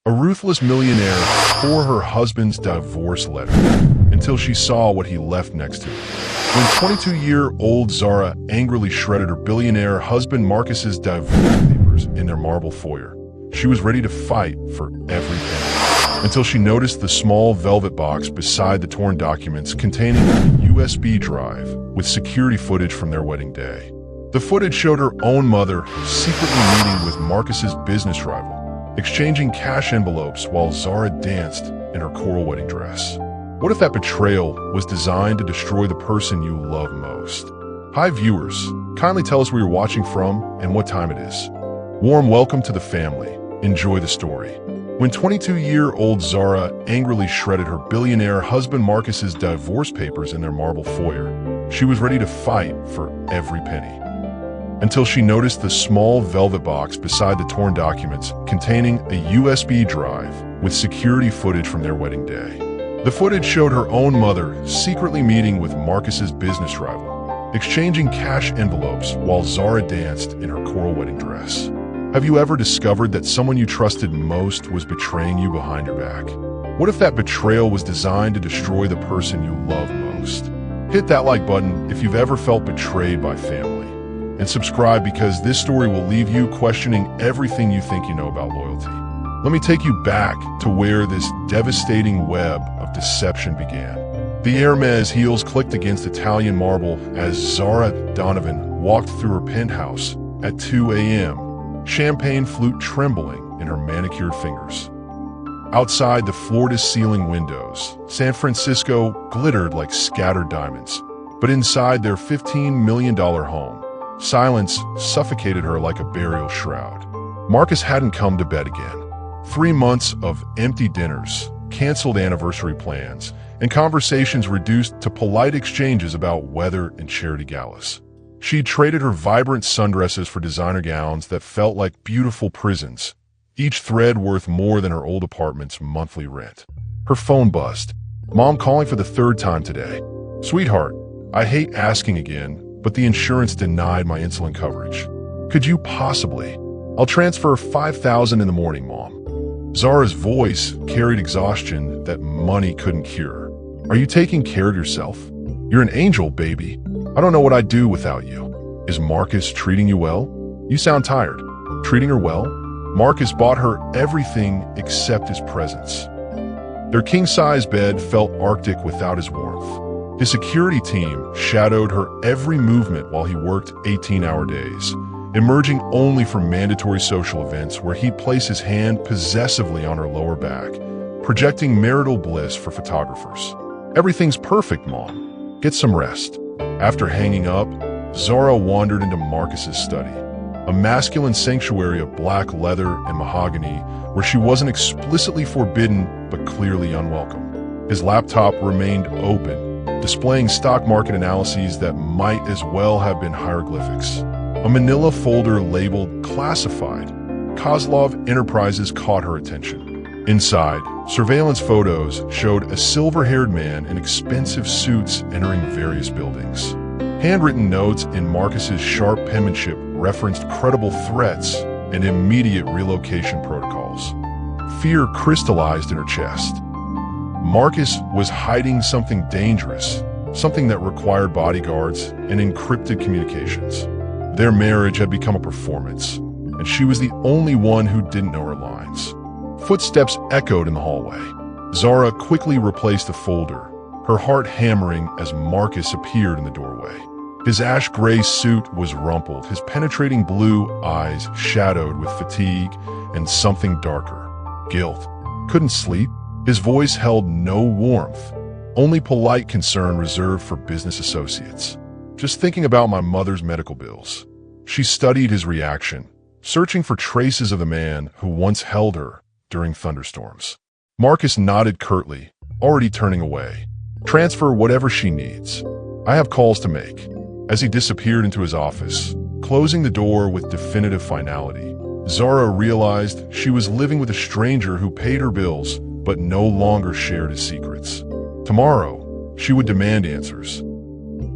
A ruthless millionaire tore her husband's divorce letter until she saw what he left next to it. When 22-year-old Zara angrily shredded her billionaire husband Marcus's divorce papers in their marble foyer, she was ready to fight for every penny. Until she noticed the small velvet box beside the torn documents containing a USB drive with security footage from their wedding day. The footage showed her own mother secretly meeting with Marcus's business rival, exchanging cash envelopes while Zara danced in her coral wedding dress. What if that betrayal was designed to destroy the person you love most? Hi viewers, kindly tell us where you're watching from and what time it is. Warm welcome to the family. Enjoy the story. When 22-year-old Zara angrily shredded her billionaire husband Marcus's divorce papers in their marble foyer, she was ready to fight for every penny. Until she noticed the small velvet box beside the torn documents containing a USB drive with security footage from their wedding day. The footage showed her own mother secretly meeting with Marcus's business rival, exchanging cash envelopes while Zara danced in her coral wedding dress. Have you ever discovered that someone you trusted most was betraying you behind your back? What if that betrayal was designed to destroy the person you love most? Hit that like button if you've ever felt betrayed by family. And subscribe because this story will leave you questioning everything you think you know about loyalty. Let me take you back to where this devastating web of deception began. The Hermes heels clicked against Italian marble as Zara Donovan walked through her penthouse at 2 a.m., champagne flute trembling in her manicured fingers. Outside the floor-to-ceiling windows, San Francisco glittered like scattered diamonds. But inside their $15 million home, silence suffocated her like a burial shroud. Marcus hadn't come to bed again. 3 months of empty dinners, canceled anniversary plans, and conversations reduced to polite exchanges about weather and charity galas. She traded her vibrant sundresses for designer gowns that felt like beautiful prisons, each thread worth more than her old apartment's monthly rent. Her phone buzzed. Mom calling for the 3rd time today. Sweetheart, I hate asking again, but the insurance denied my insulin coverage. Could you possibly? I'll transfer $5,000 in the morning, Mom. Zara's voice carried exhaustion that money couldn't cure. Are you taking care of yourself? You're an angel, baby. I don't know what I'd do without you. Is Marcus treating you well? You sound tired. Treating her well? Marcus bought her everything except his presence. Their king-size bed felt arctic without his warmth. His security team shadowed her every movement while he worked 18-hour days, emerging only from mandatory social events where he'd place his hand possessively on her lower back, projecting marital bliss for photographers. Everything's perfect, Mom. Get some rest. After hanging up, Zara wandered into Marcus's study, a masculine sanctuary of black leather and mahogany where she wasn't explicitly forbidden but clearly unwelcome. His laptop remained open, displaying stock market analyses that might as well have been hieroglyphics. A manila folder labeled Classified Kozlov Enterprises caught her attention. Inside, surveillance photos showed a silver-haired man in expensive suits entering various buildings. Handwritten notes in Marcus's sharp penmanship referenced credible threats and immediate relocation protocols. Fear crystallized in her chest. Marcus was hiding something dangerous, something that required bodyguards and encrypted communications. Their marriage had become a performance, and she was the only one who didn't know her lines. Footsteps echoed in the hallway. Zara quickly replaced the folder, her heart hammering as Marcus appeared in the doorway. His ash-gray suit was rumpled, his penetrating blue eyes shadowed with fatigue and something darker, guilt. Couldn't sleep. His voice held no warmth, only polite concern reserved for business associates. Just thinking about my mother's medical bills. She studied his reaction, searching for traces of the man who once held her during thunderstorms. Marcus nodded curtly, already turning away. Transfer whatever she needs. I have calls to make. As he disappeared into his office, closing the door with definitive finality, Zara realized she was living with a stranger who paid her bills but no longer shared his secrets. Tomorrow, she would demand answers.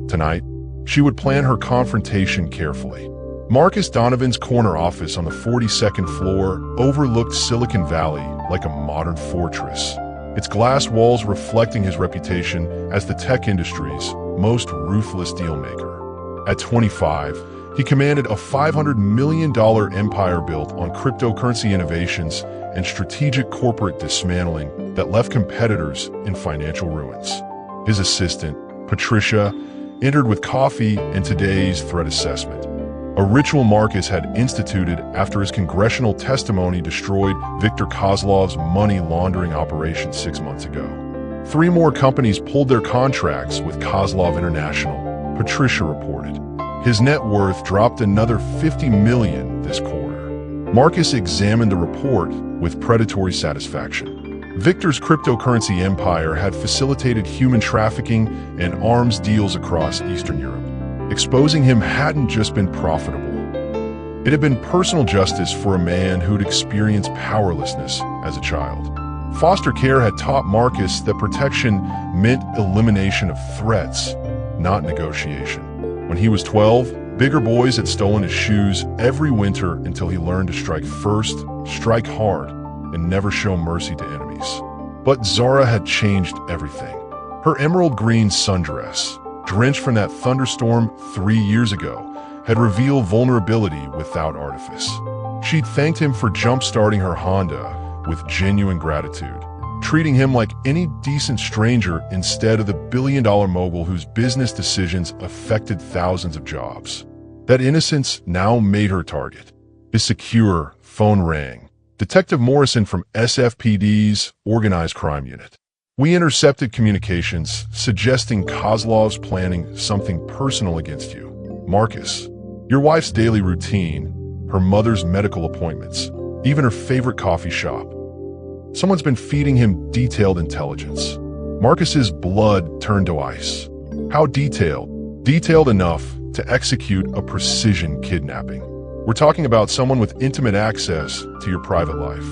Tonight, she would plan her confrontation carefully. Marcus Donovan's corner office on the 42nd floor overlooked Silicon Valley like a modern fortress, its glass walls reflecting his reputation as the tech industry's most ruthless dealmaker. At 25, he commanded a $500 million empire built on cryptocurrency innovations and strategic corporate dismantling that left competitors in financial ruins. His assistant, Patricia, entered with coffee and today's threat assessment, a ritual Marcus had instituted after his congressional testimony destroyed Viktor Kozlov's money laundering operation 6 months ago. 3 more companies pulled their contracts with Kozlov International, Patricia reported. His net worth dropped another $50 million this quarter. Marcus examined the report with predatory satisfaction. Viktor's cryptocurrency empire had facilitated human trafficking and arms deals across Eastern Europe. Exposing him hadn't just been profitable. It had been personal justice for a man who'd experienced powerlessness as a child. Foster care had taught Marcus that protection meant elimination of threats, not negotiation. When he was 12, bigger boys had stolen his shoes every winter until he learned to strike first, strike hard, and never show mercy to enemies. But Zara had changed everything. Her emerald green sundress, drenched from that thunderstorm 3 years ago, had revealed vulnerability without artifice. She'd thanked him for jump-starting her Honda with genuine gratitude, treating him like any decent stranger instead of the billion-dollar mogul whose business decisions affected thousands of jobs. That innocence now made her target. His secure phone rang. Detective Morrison from SFPD's Organized Crime Unit. We intercepted communications suggesting Kozlov's planning something personal against you. Marcus, your wife's daily routine, her mother's medical appointments, even her favorite coffee shop. Someone's been feeding him detailed intelligence. Marcus's blood turned to ice. How detailed? Detailed enough to execute a precision kidnapping. We're talking about someone with intimate access to your private life.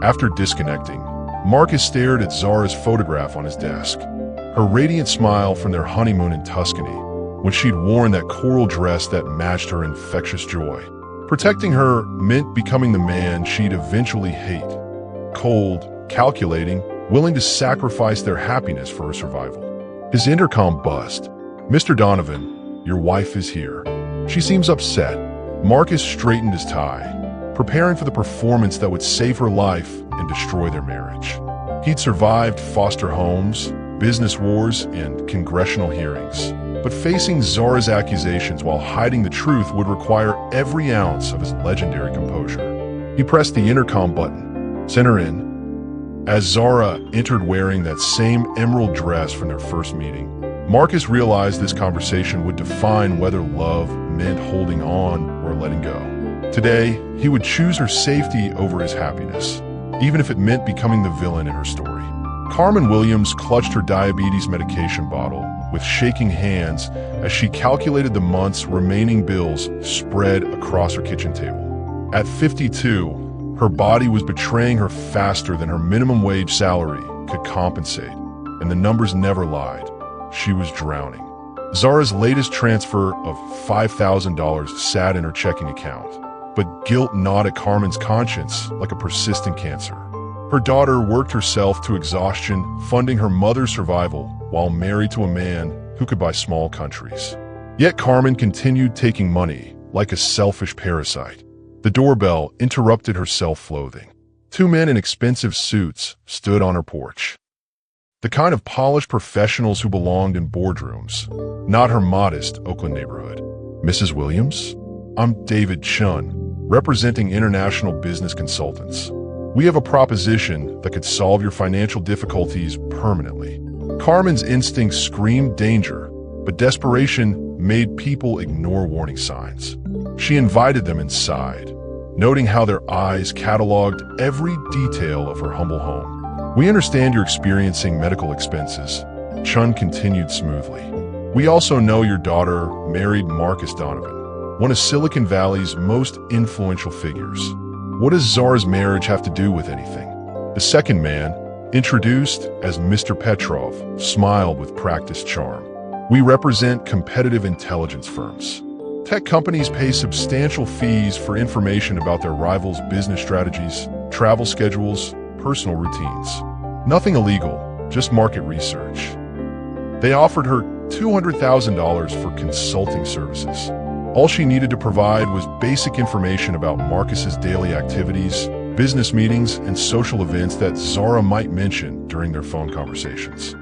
After disconnecting, Marcus stared at Zara's photograph on his desk. Her radiant smile from their honeymoon in Tuscany, when she'd worn that coral dress that matched her infectious joy. Protecting her meant becoming the man she'd eventually hate. Cold, calculating, willing to sacrifice their happiness for her survival. His intercom buzzed. "Mr. Donovan, your wife is here." She seems upset. Marcus straightened his tie, preparing for the performance that would save her life and destroy their marriage. He'd survived foster homes, business wars, and congressional hearings. But facing Zara's accusations while hiding the truth would require every ounce of his legendary composure. He pressed the intercom button. "Send her in." As Zara entered wearing that same emerald dress from their first meeting, Marcus realized this conversation would define whether love meant holding on or letting go. Today, he would choose her safety over his happiness, even if it meant becoming the villain in her story. Carmen Williams clutched her diabetes medication bottle with shaking hands as she calculated the month's remaining bills spread across her kitchen table. At 52, her body was betraying her faster than her minimum wage salary could compensate, and the numbers never lied. She was drowning. Zara's latest transfer of $5,000 sat in her checking account, but guilt gnawed at Carmen's conscience like a persistent cancer. Her daughter worked herself to exhaustion, funding her mother's survival while married to a man who could buy small countries. Yet Carmen continued taking money like a selfish parasite. The doorbell interrupted her self-loathing. 2 men in expensive suits stood on her porch. The kind of polished professionals who belonged in boardrooms, not her modest Oakland neighborhood. "Mrs. Williams? I'm David Chun, representing International Business Consultants. We have a proposition that could solve your financial difficulties permanently." Carmen's instincts screamed danger, but desperation made people ignore warning signs. She invited them inside, noting how their eyes cataloged every detail of her humble home. "We understand you're experiencing medical expenses," Chun continued smoothly. "We also know your daughter married Marcus Donovan, one of Silicon Valley's most influential figures. What does Zara's marriage have to do with anything?" The second man, introduced as Mr. Petrov, smiled with practiced charm. "We represent competitive intelligence firms. Tech companies pay substantial fees for information about their rivals' business strategies, travel schedules, personal routines. Nothing illegal, just market research. They offered her $200,000 for consulting services. All she needed to provide was basic information about Marcus's daily activities, business meetings, and social events that Zara might mention during their phone conversations.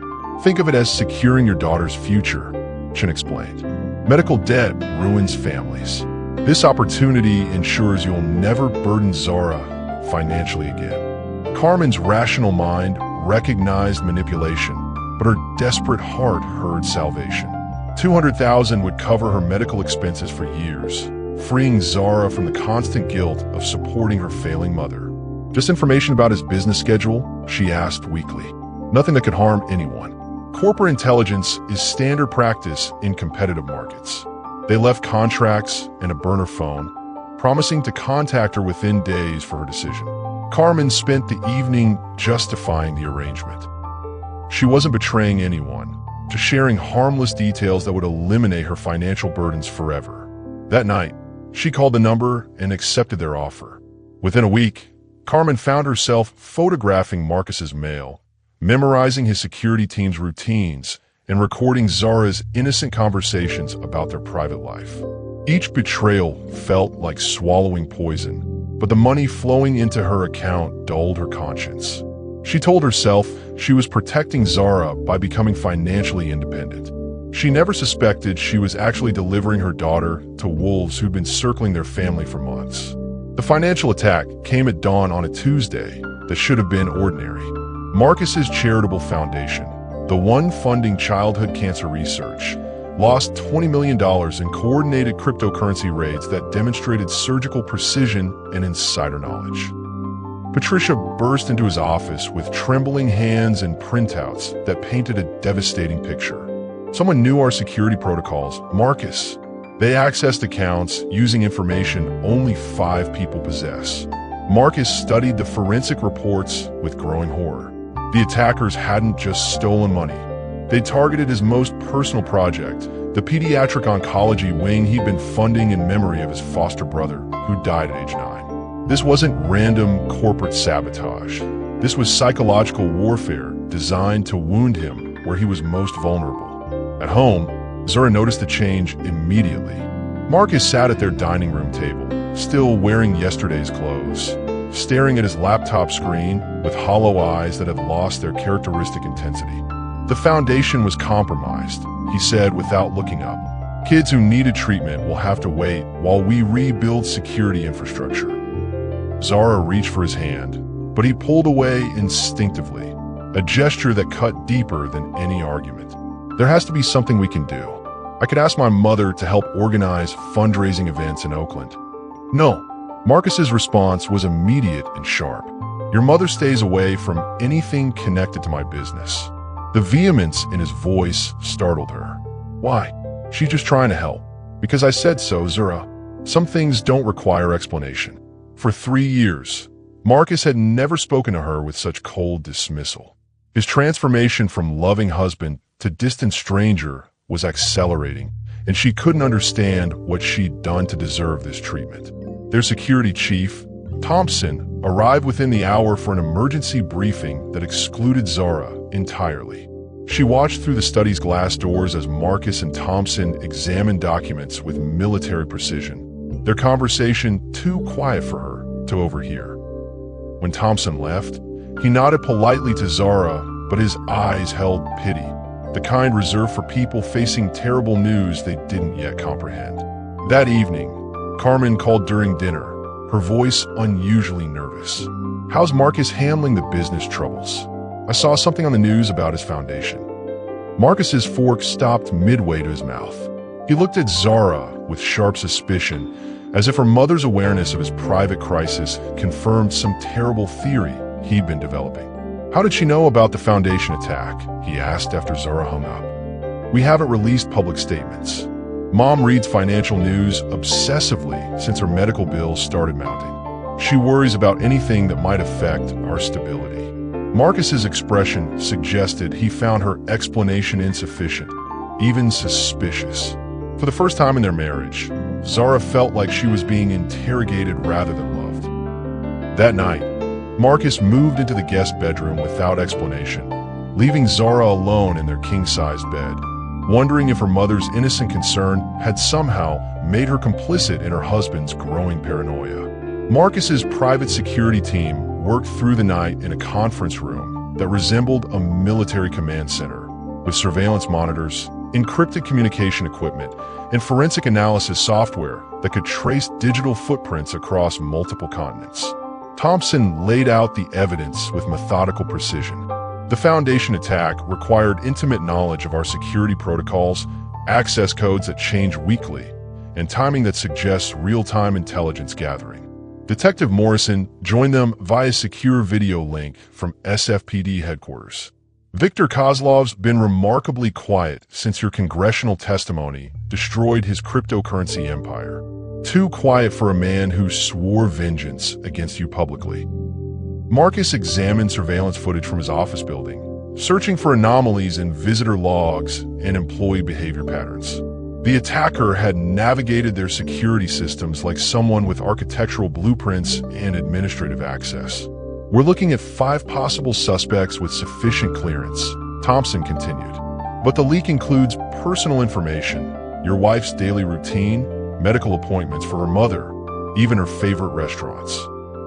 Think of it as securing your daughter's future, Chen explained. Medical debt ruins families. This opportunity ensures you'll never burden Zara financially again. Carmen's rational mind recognized manipulation, but her desperate heart heard salvation. $200,000 would cover her medical expenses for years, freeing Zara from the constant guilt of supporting her failing mother. Just information about his business schedule, she asked weakly. Nothing that could harm anyone. Corporate intelligence is standard practice in competitive markets. They left contracts and a burner phone, promising to contact her within days for her decision. Carmen spent the evening justifying the arrangement. She wasn't betraying anyone, just sharing harmless details that would eliminate her financial burdens forever. That night, she called the number and accepted their offer. Within a week, Carmen found herself photographing Marcus's mail, memorizing his security team's routines, and recording Zara's innocent conversations about their private life. Each betrayal felt like swallowing poison, but the money flowing into her account dulled her conscience. She told herself she was protecting Zara by becoming financially independent. She never suspected she was actually delivering her daughter to wolves who'd been circling their family for months. The financial attack came at dawn on a Tuesday that should have been ordinary. Marcus's charitable foundation, the one funding childhood cancer research, lost $20 million in coordinated cryptocurrency raids that demonstrated surgical precision and insider knowledge. Patricia burst into his office with trembling hands and printouts that painted a devastating picture. Someone knew our security protocols, Marcus. They accessed accounts using information only 5 people possess. Marcus studied the forensic reports with growing horror. The attackers hadn't just stolen money. They targeted his most personal project, the pediatric oncology wing he'd been funding in memory of his foster brother, who died at age 9. This wasn't random corporate sabotage. This was psychological warfare designed to wound him where he was most vulnerable. At home, Zara noticed the change immediately. Marcus sat at their dining room table, still wearing yesterday's clothes, staring at his laptop screen with hollow eyes that had lost their characteristic intensity. The foundation was compromised, he said without looking up. Kids who needed treatment will have to wait while we rebuild security infrastructure. Zara reached for his hand, but he pulled away instinctively, a gesture that cut deeper than any argument. There has to be something we can do. I could ask my mother to help organize fundraising events in Oakland. No. Marcus's response was immediate and sharp. Your mother stays away from anything connected to my business. The vehemence in his voice startled her. Why? She's just trying to help. Because I said so, Zara. Some things don't require explanation. For 3 years, Marcus had never spoken to her with such cold dismissal. His transformation from loving husband to distant stranger was accelerating, and she couldn't understand what she'd done to deserve this treatment. Their security chief, Thompson, arrived within the hour for an emergency briefing that excluded Zara entirely. She watched through the study's glass doors as Marcus and Thompson examined documents with military precision, their conversation too quiet for her to overhear. When Thompson left, he nodded politely to Zara, but his eyes held pity, the kind reserved for people facing terrible news they didn't yet comprehend. That evening, Carmen called during dinner, her voice unusually nervous. How's Marcus handling the business troubles? I saw something on the news about his foundation. Marcus's fork stopped midway to his mouth. He looked at Zara with sharp suspicion, as if her mother's awareness of his private crisis confirmed some terrible theory he'd been developing. How did she know about the foundation attack? He asked after Zara hung up. We haven't released public statements. Mom reads financial news obsessively since her medical bills started mounting. She worries about anything that might affect our stability. Marcus's expression suggested he found her explanation insufficient, even suspicious. For the first time in their marriage, Zara felt like she was being interrogated rather than loved. That night, Marcus moved into the guest bedroom without explanation, leaving Zara alone in their king-sized bed, wondering if her mother's innocent concern had somehow made her complicit in her husband's growing paranoia. Marcus's private security team worked through the night in a conference room that resembled a military command center, with surveillance monitors, encrypted communication equipment, and forensic analysis software that could trace digital footprints across multiple continents. Thompson laid out the evidence with methodical precision. The Foundation attack required intimate knowledge of our security protocols, access codes that change weekly, and timing that suggests real-time intelligence gathering. Detective Morrison joined them via secure video link from SFPD headquarters. Victor Kozlov's been remarkably quiet since your congressional testimony destroyed his cryptocurrency empire. Too quiet for a man who swore vengeance against you publicly. Marcus examined surveillance footage from his office building, searching for anomalies in visitor logs and employee behavior patterns. The attacker had navigated their security systems like someone with architectural blueprints and administrative access. We're looking at 5 possible suspects with sufficient clearance, Thompson continued. But the leak includes personal information, your wife's daily routine, medical appointments for her mother, even her favorite restaurants.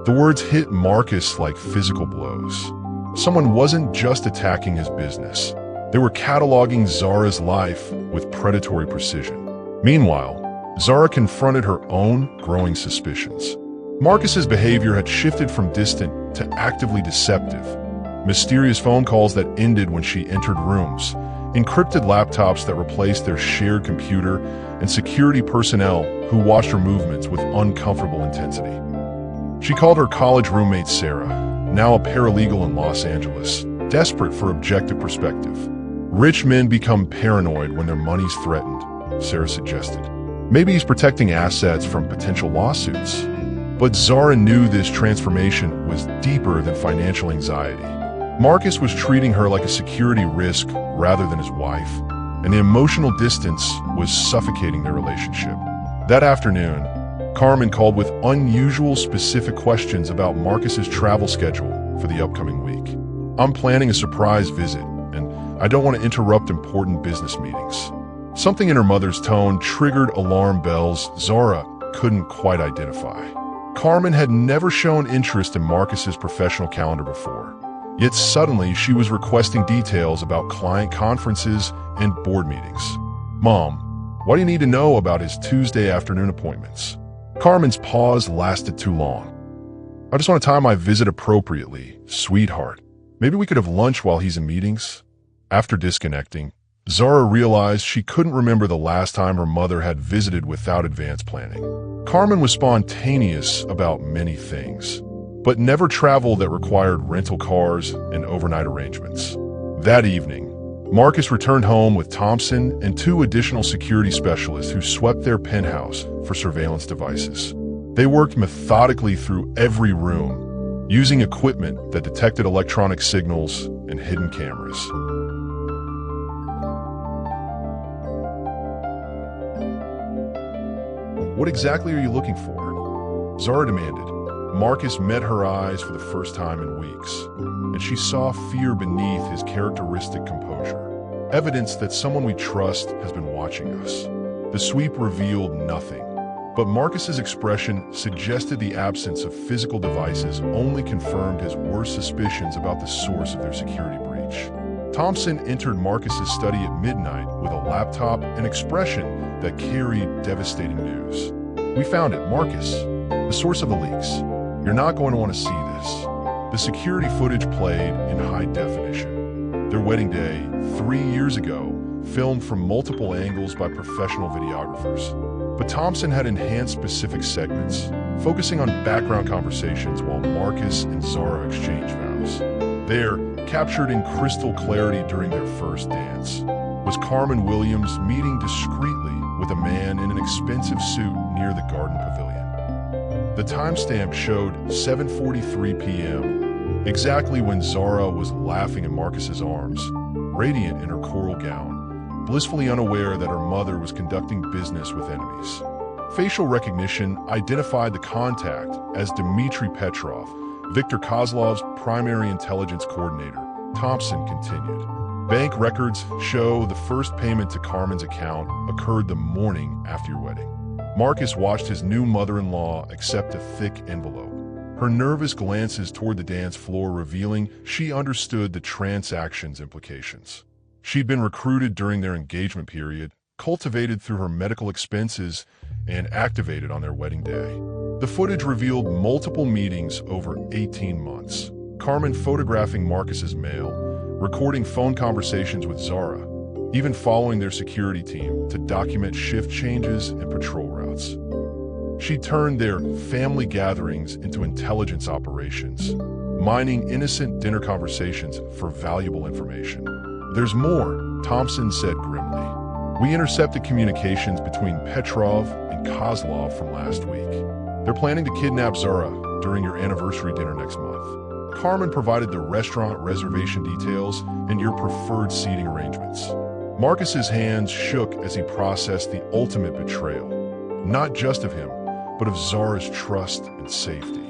The words hit Marcus like physical blows. Someone wasn't just attacking his business. They were cataloging Zara's life with predatory precision. Meanwhile, Zara confronted her own growing suspicions. Marcus's behavior had shifted from distant to actively deceptive. Mysterious phone calls that ended when she entered rooms, encrypted laptops that replaced their shared computer, and security personnel who watched her movements with uncomfortable intensity. She called her college roommate Sarah, now a paralegal in Los Angeles, desperate for objective perspective. Rich men become paranoid when their money's threatened, Sarah suggested. Maybe he's protecting assets from potential lawsuits. But Zara knew this transformation was deeper than financial anxiety. Marcus was treating her like a security risk rather than his wife, and the emotional distance was suffocating their relationship. That afternoon, Carmen called with unusual specific questions about Marcus's travel schedule for the upcoming week. I'm planning a surprise visit, and I don't want to interrupt important business meetings. Something in her mother's tone triggered alarm bells Zara couldn't quite identify. Carmen had never shown interest in Marcus's professional calendar before, yet suddenly she was requesting details about client conferences and board meetings. Mom, why do you need to know about his Tuesday afternoon appointments? Carmen's pause lasted too long. I just want to time my visit appropriately, sweetheart. Maybe we could have lunch while he's in meetings? After disconnecting, Zara realized she couldn't remember the last time her mother had visited without advance planning. Carmen was spontaneous about many things, but never travel that required rental cars and overnight arrangements. That evening, Marcus returned home with Thompson and 2 additional security specialists who swept their penthouse for surveillance devices. They worked methodically through every room, using equipment that detected electronic signals and hidden cameras. What exactly are you looking for? Zara demanded. Marcus met her eyes for the first time in weeks, and she saw fear beneath his characteristic composure. Evidence that someone we trust has been watching us. The sweep revealed nothing, but Marcus's expression suggested the absence of physical devices only confirmed his worst suspicions about the source of their security breach. Thompson entered Marcus's study at midnight with a laptop and expression that carried devastating news. We found it, Marcus, the source of the leaks. You're not going to want to see this. The security footage played in high definition. Their wedding day, 3 years ago, filmed from multiple angles by professional videographers. But Thompson had enhanced specific segments, focusing on background conversations while Marcus and Zara exchanged vows. There, captured in crystal clarity during their first dance, was Carmen Williams meeting discreetly with a man in an expensive suit near the garden pavilion. The timestamp showed 7:43 p.m., exactly when Zara was laughing in Marcus's arms, radiant in her coral gown, blissfully unaware that her mother was conducting business with enemies. Facial recognition identified the contact as Dmitry Petrov, Viktor Kozlov's primary intelligence coordinator. Thompson continued. Bank records show the first payment to Carmen's account occurred the morning after your wedding. Marcus watched his new mother-in-law accept a thick envelope. Her nervous glances toward the dance floor revealing she understood the transaction's implications. She'd been recruited during their engagement period, cultivated through her medical expenses, and activated on their wedding day. The footage revealed multiple meetings over 18 months. Carmen photographing Marcus's mail, recording phone conversations with Zara, even following their security team to document shift changes and patrol routes. She turned their family gatherings into intelligence operations, mining innocent dinner conversations for valuable information. There's more, Thompson said grimly. We intercepted communications between Petrov and Kozlov from last week. They're planning to kidnap Zara during your anniversary dinner next month. Carmen provided the restaurant reservation details and your preferred seating arrangements. Marcus's hands shook as he processed the ultimate betrayal, not just of him, but of Zara's trust and safety.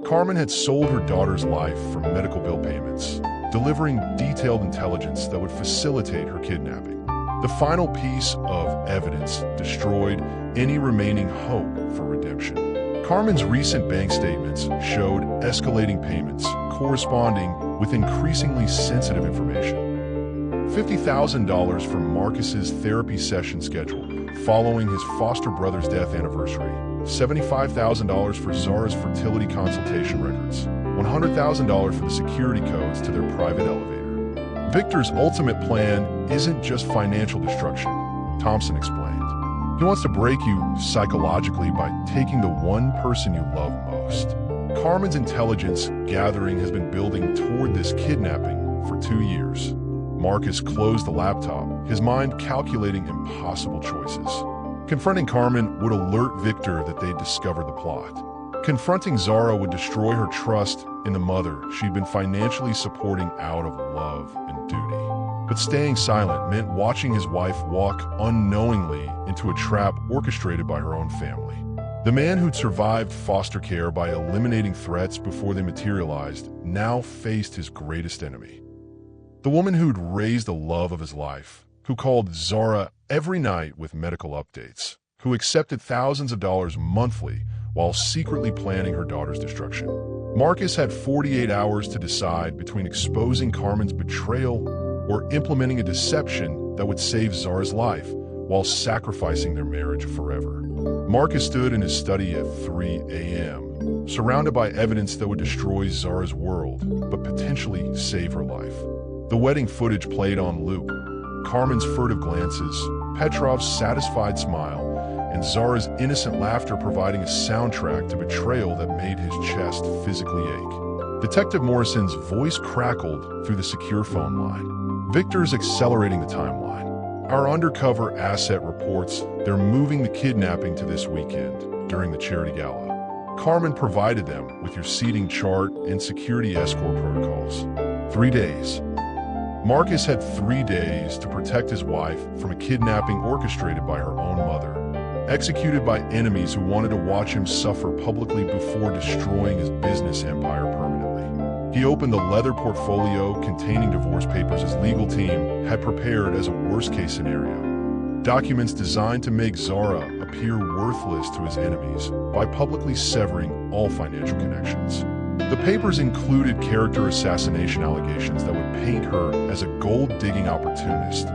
Carmen had sold her daughter's life for medical bill payments, delivering detailed intelligence that would facilitate her kidnapping. The final piece of evidence destroyed any remaining hope for redemption. Carmen's recent bank statements showed escalating payments corresponding with increasingly sensitive information. $50,000 for Marcus's therapy session schedule following his foster brother's death anniversary, $75,000 for Zara's fertility consultation records, $100,000 for the security codes to their private elevator. Victor's ultimate plan isn't just financial destruction, Thompson explained. He wants to break you psychologically by taking the one person you love most. Carmen's intelligence gathering has been building toward this kidnapping for 2 years. Marcus closed the laptop, his mind calculating impossible choices. Confronting Carmen would alert Victor that they'd discovered the plot. Confronting Zara would destroy her trust in the mother she'd been financially supporting out of love and duty. But staying silent meant watching his wife walk unknowingly into a trap orchestrated by her own family. The man who'd survived foster care by eliminating threats before they materialized now faced his greatest enemy. The woman who'd raised the love of his life, who called Zara every night with medical updates, who accepted thousands of dollars monthly while secretly planning her daughter's destruction. Marcus had 48 hours to decide between exposing Carmen's betrayal or implementing a deception that would save Zara's life while sacrificing their marriage forever. Marcus stood in his study at 3 a.m., surrounded by evidence that would destroy Zara's world, but potentially save her life. The wedding footage played on loop, Carmen's furtive glances, Petrov's satisfied smile, and Zara's innocent laughter providing a soundtrack to betrayal that made his chest physically ache. Detective Morrison's voice crackled through the secure phone line. Victor's accelerating the timeline. Our undercover asset reports they're moving the kidnapping to this weekend during the charity gala. Carmen provided them with your seating chart and security escort protocols. 3 days. Marcus had 3 days to protect his wife from a kidnapping orchestrated by her own mother, executed by enemies who wanted to watch him suffer publicly before destroying his business empire permanently. He opened the leather portfolio containing divorce papers his legal team had prepared as a worst-case scenario. Documents designed to make Zara appear worthless to his enemies by publicly severing all financial connections. The papers included character assassination allegations that would paint her as a gold-digging opportunist,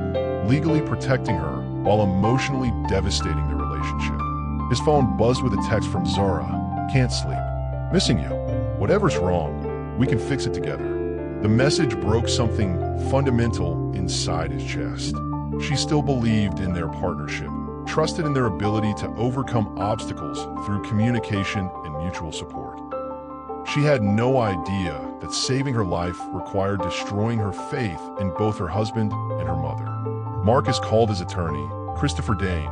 legally protecting her while emotionally devastating their relationship. His phone buzzed with a text from Zara. Can't sleep. Missing you. Whatever's wrong, we can fix it together. The message broke something fundamental inside his chest. She still believed in their partnership, trusted in their ability to overcome obstacles through communication and mutual support. She had no idea that saving her life required destroying her faith in both her husband and her mother. Marcus called his attorney, Christopher Dane,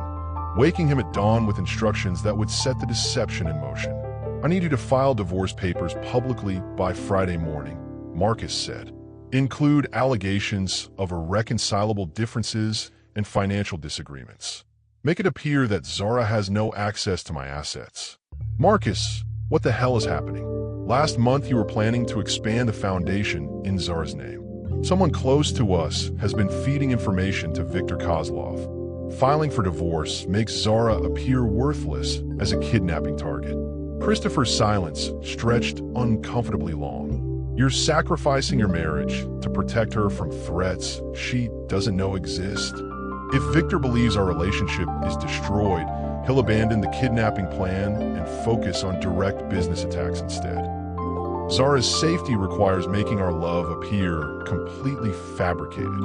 waking him at dawn with instructions that would set the deception in motion. I need you to file divorce papers publicly by Friday morning, Marcus said. Include allegations of irreconcilable differences and financial disagreements. Make it appear that Zara has no access to my assets. Marcus, what the hell is happening? Last month you were planning to expand the foundation in Zara's name. Someone close to us has been feeding information to Viktor Kozlov. Filing for divorce makes Zara appear worthless as a kidnapping target. Christopher's silence stretched uncomfortably long. You're sacrificing your marriage to protect her from threats she doesn't know exist. If Viktor believes our relationship is destroyed, he'll abandon the kidnapping plan and focus on direct business attacks instead. Zara's safety requires making our love appear completely fabricated.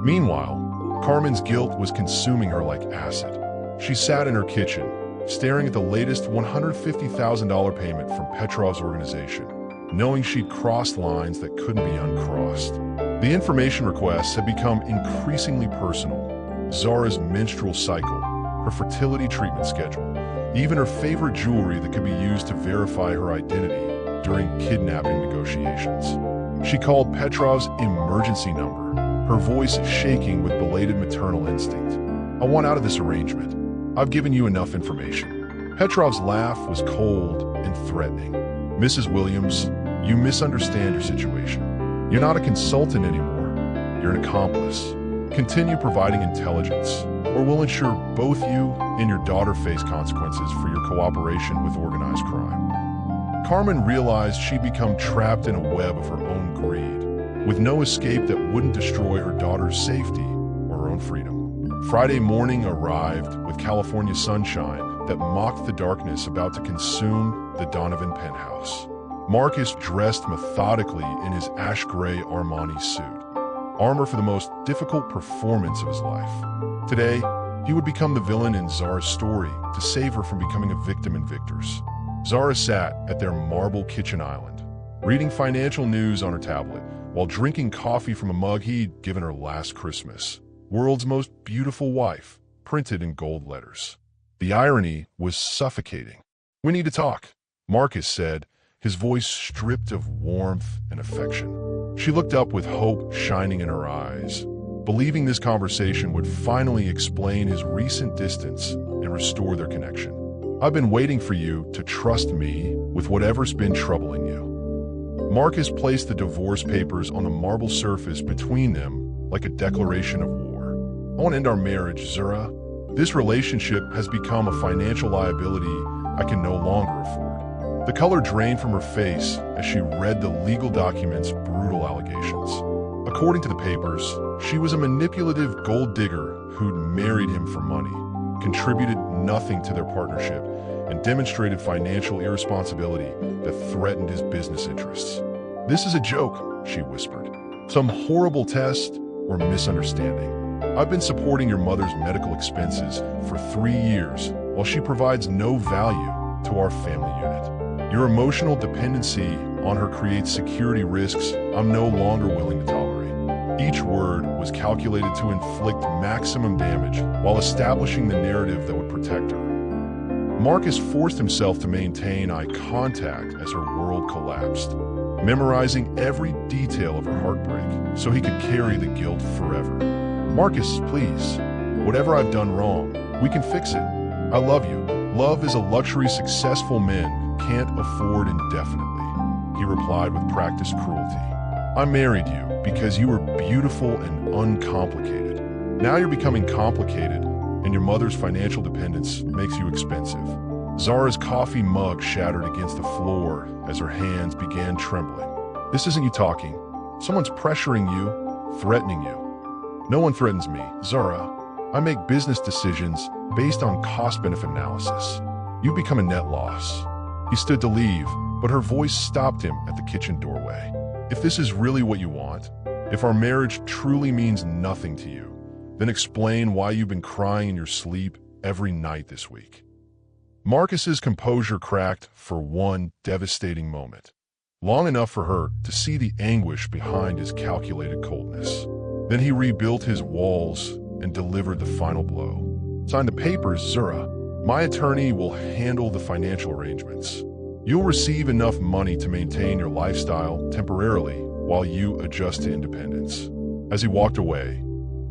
Meanwhile, Carmen's guilt was consuming her like acid. She sat in her kitchen, staring at the latest $150,000 payment from Petrov's organization, knowing she'd crossed lines that couldn't be uncrossed. The information requests had become increasingly personal. Zara's menstrual cycle, her fertility treatment schedule, even her favorite jewelry that could be used to verify her identity during kidnapping negotiations. She called Petrov's emergency number, her voice shaking with belated maternal instinct. I want out of this arrangement. I've given you enough information. Petrov's laugh was cold and threatening. Mrs. Williams, you misunderstand your situation. You're not a consultant anymore. You're an accomplice. Continue providing intelligence, or we'll ensure both you and your daughter face consequences for your cooperation with organized crime. Carmen realized she'd become trapped in a web of her own greed, with no escape that wouldn't destroy her daughter's safety or her own freedom. Friday morning arrived with California sunshine that mocked the darkness about to consume the Donovan penthouse. Marcus dressed methodically in his ash-gray Armani suit, armor for the most difficult performance of his life. Today, he would become the villain in Zara's story to save her from becoming a victim in Viktor's. Zara sat at their marble kitchen island, reading financial news on her tablet while drinking coffee from a mug he'd given her last Christmas. World's most beautiful wife, printed in gold letters. The irony was suffocating. We need to talk, Marcus said, his voice stripped of warmth and affection. She looked up with hope shining in her eyes, believing this conversation would finally explain his recent distance and restore their connection. I've been waiting for you to trust me with whatever's been troubling you. Marcus placed the divorce papers on the marble surface between them like a declaration of war. I want to end our marriage, Zara. This relationship has become a financial liability I can no longer afford. The color drained from her face as she read the legal document's brutal allegations. According to the papers, she was a manipulative gold digger who'd married him for money, contributed nothing to their partnership, and demonstrated financial irresponsibility that threatened his business interests. This is a joke, she whispered. Some horrible test or misunderstanding. I've been supporting your mother's medical expenses for 3 years while she provides no value to our family unit. Your emotional dependency on her creates security risks I'm no longer willing to tolerate. Each word was calculated to inflict maximum damage while establishing the narrative that would protect her. Marcus forced himself to maintain eye contact as her world collapsed, memorizing every detail of her heartbreak so he could carry the guilt forever. Marcus, please, whatever I've done wrong, we can fix it. I love you. Love is a luxury successful men can't afford indefinitely, he replied with practiced cruelty. I married you because you were beautiful and uncomplicated. Now you're becoming complicated, and your mother's financial dependence makes you expensive. Zara's coffee mug shattered against the floor as her hands began trembling. This isn't you talking. Someone's pressuring you, threatening you. No one threatens me, Zara. I make business decisions based on cost-benefit analysis. You've become a net loss. He stood to leave, but her voice stopped him at the kitchen doorway. If this is really what you want, if our marriage truly means nothing to you, then explain why you've been crying in your sleep every night this week. Marcus's composure cracked for one devastating moment, long enough for her to see the anguish behind his calculated coldness. Then he rebuilt his walls and delivered the final blow. Sign the papers, Zara. My attorney will handle the financial arrangements. You'll receive enough money to maintain your lifestyle temporarily while you adjust to independence. As he walked away,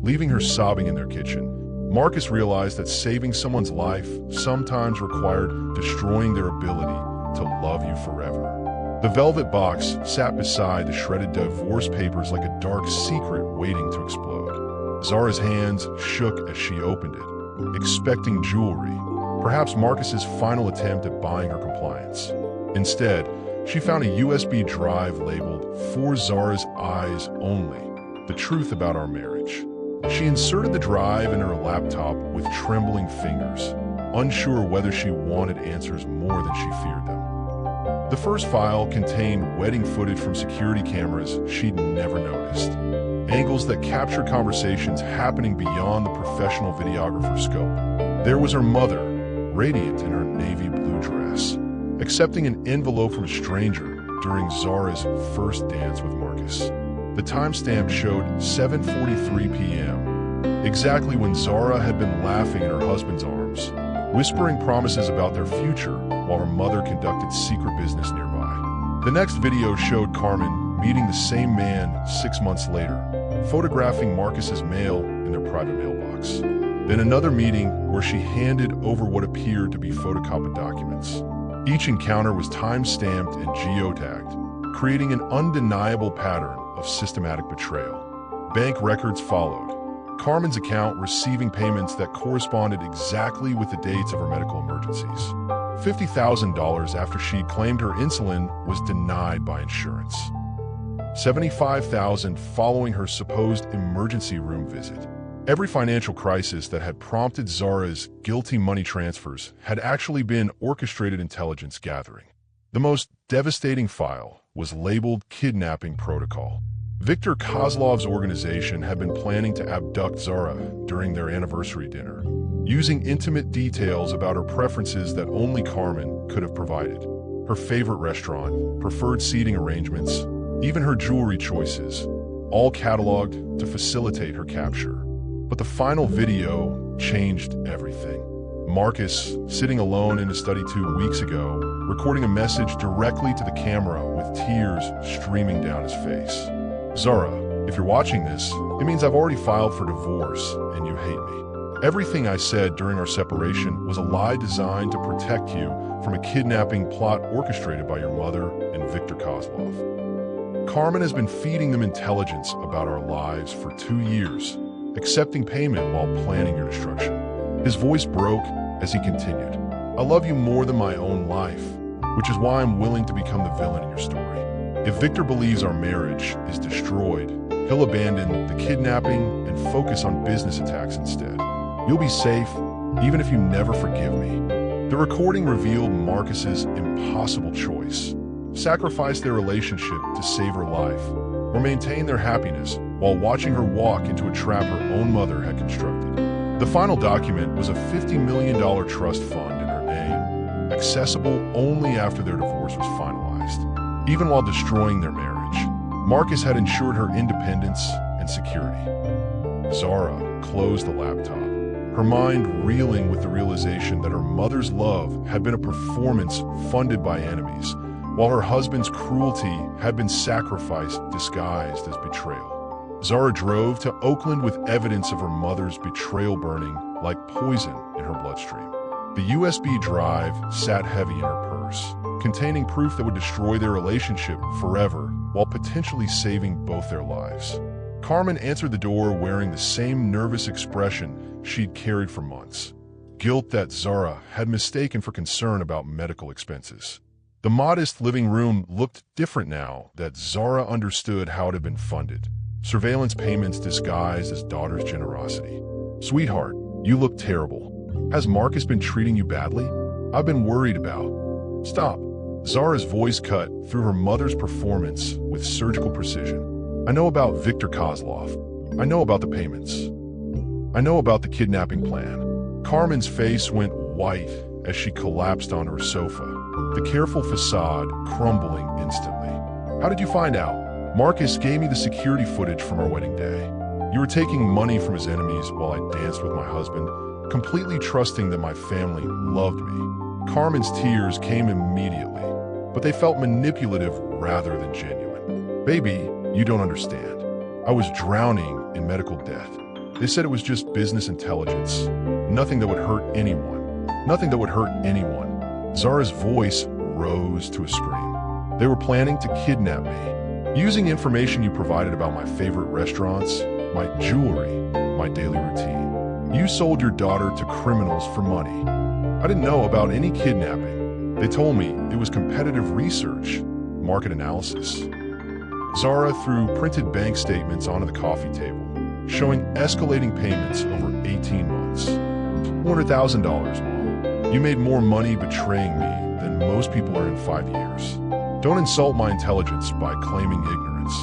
leaving her sobbing in their kitchen, Marcus realized that saving someone's life sometimes required destroying their ability to love you forever. The velvet box sat beside the shredded divorce papers like a dark secret waiting to explode. Zara's hands shook as she opened it, expecting jewelry, perhaps Marcus's final attempt at buying her compliance. Instead, she found a USB drive labeled "For Zara's Eyes Only, the truth about our marriage." She inserted the drive in her laptop with trembling fingers, unsure whether she wanted answers more than she feared them. The first file contained wedding footage from security cameras she'd never noticed, angles that captured conversations happening beyond the professional videographer's scope. There was her mother, radiant in her navy blue dress, accepting an envelope from a stranger during Zara's first dance with Marcus. The timestamp showed 7:43 p.m., exactly when Zara had been laughing in her husband's arms, whispering promises about their future while her mother conducted secret business nearby. The next video showed Carmen meeting the same man 6 months later, photographing Marcus's mail in their private mailbox. Then another meeting where she handed over what appeared to be photocopied documents. Each encounter was time-stamped and geotagged, creating an undeniable pattern of systematic betrayal. Bank records followed, Carmen's account receiving payments that corresponded exactly with the dates of her medical emergencies. $50,000 after she claimed her insulin was denied by insurance. $75,000 following her supposed emergency room visit. Every financial crisis that had prompted Zara's guilty money transfers had actually been orchestrated intelligence gathering. The most devastating file was labeled Kidnapping Protocol. Viktor Kozlov's organization had been planning to abduct Zara during their anniversary dinner, using intimate details about her preferences that only Carmen could have provided. Her favorite restaurant, preferred seating arrangements, even her jewelry choices, all cataloged to facilitate her capture. But the final video changed everything. Marcus, sitting alone in his study 2 weeks ago, recording a message directly to the camera with tears streaming down his face. "Zara, if you're watching this, it means I've already filed for divorce and you hate me. Everything I said during our separation was a lie designed to protect you from a kidnapping plot orchestrated by your mother and Viktor Kozlov. Carmen has been feeding them intelligence about our lives for 2 years, accepting payment while planning your destruction." His voice broke as he continued. "I love you more than my own life, which is why I'm willing to become the villain in your story. If Viktor believes our marriage is destroyed, he'll abandon the kidnapping and focus on business attacks instead. You'll be safe, even if you never forgive me." The recording revealed Marcus's impossible choice: sacrifice their relationship to save her life, or maintain their happiness while watching her walk into a trap her own mother had constructed. The final document was a $50 million trust fund in her name, accessible only after their divorce was finalized. Even while destroying their marriage, Marcus had ensured her independence and security. Zara closed the laptop, her mind reeling with the realization that her mother's love had been a performance funded by enemies, while her husband's cruelty had been sacrifice disguised as betrayal. Zara drove to Oakland with evidence of her mother's betrayal burning like poison in her bloodstream. The USB drive sat heavy in her purse, containing proof that would destroy their relationship forever while potentially saving both their lives. Carmen answered the door wearing the same nervous expression she'd carried for months, guilt that Zara had mistaken for concern about medical expenses. The modest living room looked different now that Zara understood how it had been funded. Surveillance payments disguised as daughter's generosity. "Sweetheart, you look terrible. Has Marcus been treating you badly? I've been worried about." "Stop." Zara's voice cut through her mother's performance with surgical precision. "I know about Viktor Kozlov. I know about the payments. I know about the kidnapping plan." Carmen's face went white as she collapsed onto her sofa, the careful facade crumbling instantly. "How did you find out?" "Marcus gave me the security footage from our wedding day. You were taking money from his enemies while I danced with my husband, completely trusting that my family loved me." Carmen's tears came immediately, but they felt manipulative rather than genuine. "Baby, you don't understand. I was drowning in medical debt. They said it was just business intelligence. Nothing that would hurt anyone. Nothing that would hurt anyone. Zara's voice rose to a scream. They were planning to kidnap me. Using information you provided about my favorite restaurants, my jewelry, my daily routine. You sold your daughter to criminals for money. I didn't know about any kidnapping. They told me it was competitive research, market analysis. Zara threw printed bank statements onto the coffee table, showing escalating payments over 18 months. $200,000, Mom. You made more money betraying me than most people are in 5 years. Don't insult my intelligence by claiming ignorance.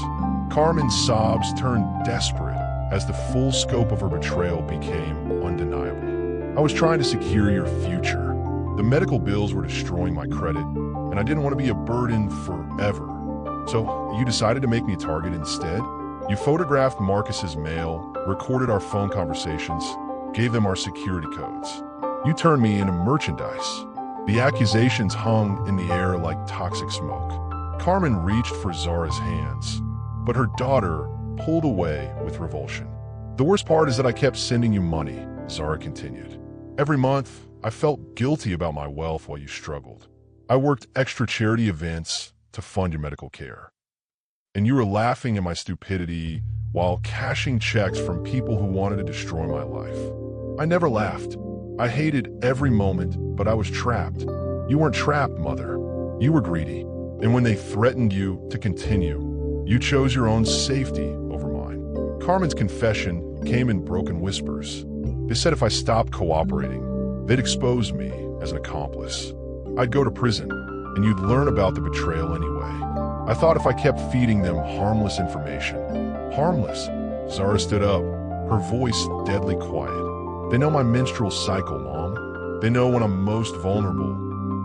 Carmen's sobs turned desperate as the full scope of her betrayal became undeniable. I was trying to secure your future. The medical bills were destroying my credit, and I didn't want to be a burden forever. So you decided to make me a target instead? You photographed Marcus's mail, recorded our phone conversations, gave them our security codes. You turned me into merchandise. The accusations hung in the air like toxic smoke. Carmen reached for Zara's hands, but her daughter pulled away with revulsion. The worst part is that I kept sending you money, Zara continued. Every month, I felt guilty about my wealth while you struggled. I worked extra charity events to fund your medical care. And you were laughing at my stupidity while cashing checks from people who wanted to destroy my life. I never laughed. I hated every moment, but I was trapped. You weren't trapped, Mother. You were greedy. And when they threatened you to continue, you chose your own safety over mine. Carmen's confession came in broken whispers. They said if I stopped cooperating, they'd expose me as an accomplice. I'd go to prison, and you'd learn about the betrayal anyway. I thought if I kept feeding them harmless information. Harmless? Zara stood up, her voice deadly quiet. They know my menstrual cycle, Mom. They know when I'm most vulnerable,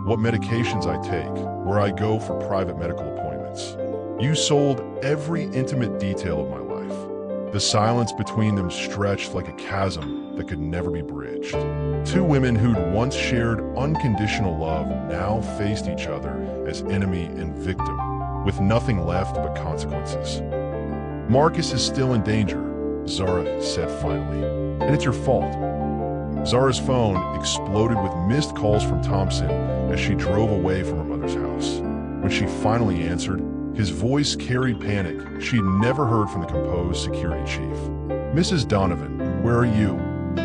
what medications I take, where I go for private medical appointments. You sold every intimate detail of my life. The silence between them stretched like a chasm that could never be bridged. Two women who'd once shared unconditional love now faced each other as enemy and victim, with nothing left but consequences. Marcus is still in danger, Zara said finally, and it's your fault. Zara's phone exploded with missed calls from Thompson as she drove away from her mother's house. When she finally answered, his voice carried panic she'd never heard from the composed security chief. Mrs. Donovan, where are you?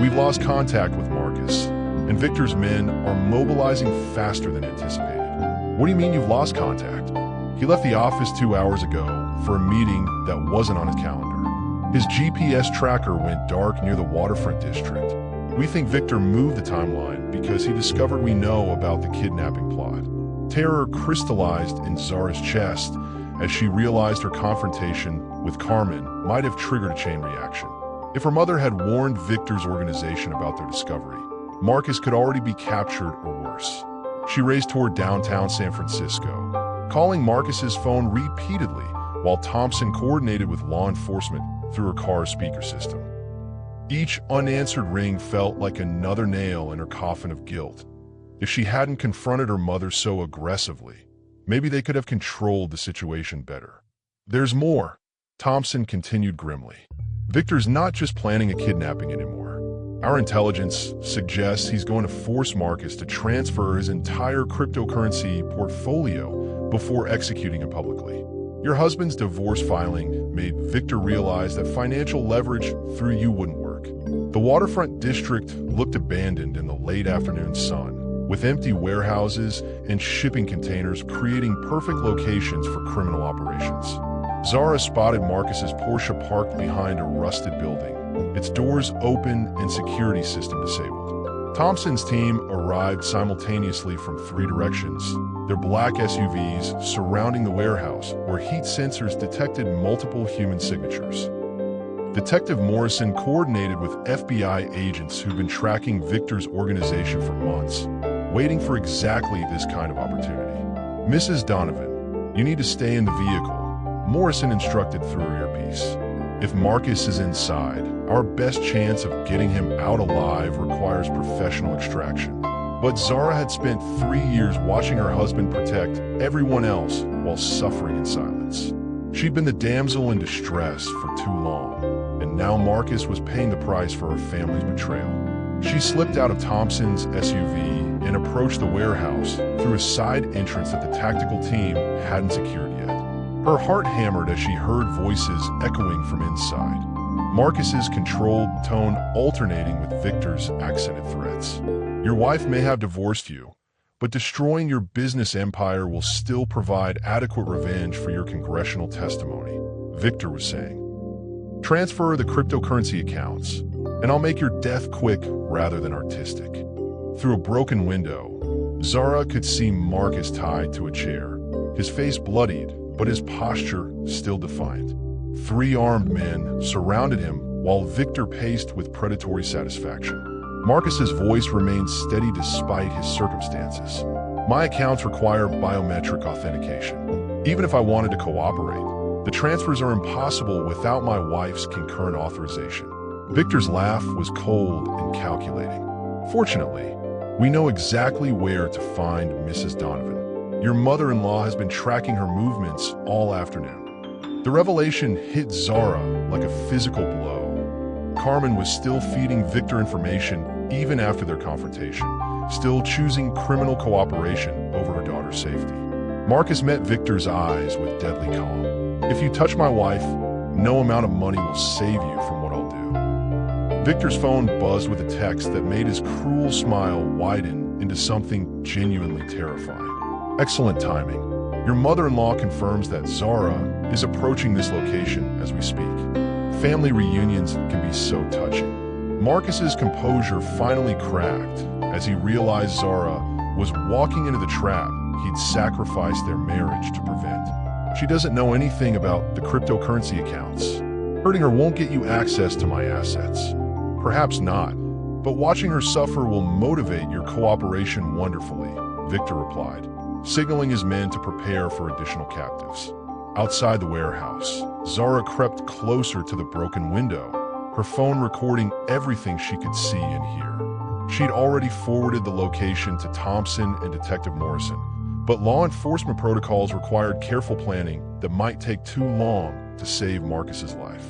We've lost contact with Marcus, and Victor's men are mobilizing faster than anticipated. What do you mean you've lost contact? He left the office 2 hours ago for a meeting that wasn't on his calendar. His GPS tracker went dark near the waterfront district. We think Victor moved the timeline because he discovered we know about the kidnapping plot. Terror crystallized in Zara's chest as she realized her confrontation with Carmen might have triggered a chain reaction. If her mother had warned Victor's organization about their discovery, Marcus could already be captured or worse. She raced toward downtown San Francisco, calling Marcus's phone repeatedly while Thompson coordinated with law enforcement through her car's speaker system. Each unanswered ring felt like another nail in her coffin of guilt. If she hadn't confronted her mother so aggressively, maybe they could have controlled the situation better. There's more, Thompson continued grimly. Victor's not just planning a kidnapping anymore. Our intelligence suggests he's going to force Marcus to transfer his entire cryptocurrency portfolio before executing him publicly. Your husband's divorce filing made Victor realize that financial leverage through you wouldn't work. The waterfront district looked abandoned in the late afternoon sun, with empty warehouses and shipping containers creating perfect locations for criminal operations. Zara spotted Marcus's Porsche parked behind a rusted building, its doors open and security system disabled. Thompson's team arrived simultaneously from 3 directions, their black SUVs surrounding the warehouse where heat sensors detected multiple human signatures. Detective Morrison coordinated with FBI agents who've been tracking Victor's organization for months, waiting for exactly this kind of opportunity. Mrs. Donovan, you need to stay in the vehicle, Morrison instructed through her earpiece. If Marcus is inside, our best chance of getting him out alive requires professional extraction. But Zara had spent 3 years watching her husband protect everyone else while suffering in silence. She'd been the damsel in distress for too long, and now Marcus was paying the price for her family's betrayal. She slipped out of Thompson's SUV and approached the warehouse through a side entrance that the tactical team hadn't secured yet. Her heart hammered as she heard voices echoing from inside. Marcus's controlled tone alternating with Victor's accented threats. Your wife may have divorced you, but destroying your business empire will still provide adequate revenge for your congressional testimony, Victor was saying. Transfer the cryptocurrency accounts, and I'll make your death quick rather than artistic. Through a broken window, Zara could see Marcus tied to a chair, his face bloodied, but his posture still defiant. 3 armed men surrounded him while Victor paced with predatory satisfaction. Marcus's voice remained steady despite his circumstances. My accounts require biometric authentication. Even if I wanted to cooperate, the transfers are impossible without my wife's concurrent authorization. Victor's laugh was cold and calculating. Fortunately, we know exactly where to find Mrs. Donovan. Your mother-in-law has been tracking her movements all afternoon. The revelation hit Zara like a physical blow. Carmen was still feeding Victor information even after their confrontation, still choosing criminal cooperation over her daughter's safety. Marcus met Victor's eyes with deadly calm. If you touch my wife, no amount of money will save you from what I'll do. Victor's phone buzzed with a text that made his cruel smile widen into something genuinely terrifying. Excellent timing. Your mother-in-law confirms that Zara is approaching this location as we speak. Family reunions can be so touching. Marcus's composure finally cracked as he realized Zara was walking into the trap he'd sacrificed their marriage to prevent. She doesn't know anything about the cryptocurrency accounts. Hurting her won't get you access to my assets. Perhaps not, but watching her suffer will motivate your cooperation wonderfully, Victor replied, signaling his men to prepare for additional captives. Outside the warehouse, Zara crept closer to the broken window, her phone recording everything she could see and hear. She'd already forwarded the location to Thompson and Detective Morrison, but law enforcement protocols required careful planning that might take too long to save Marcus's life.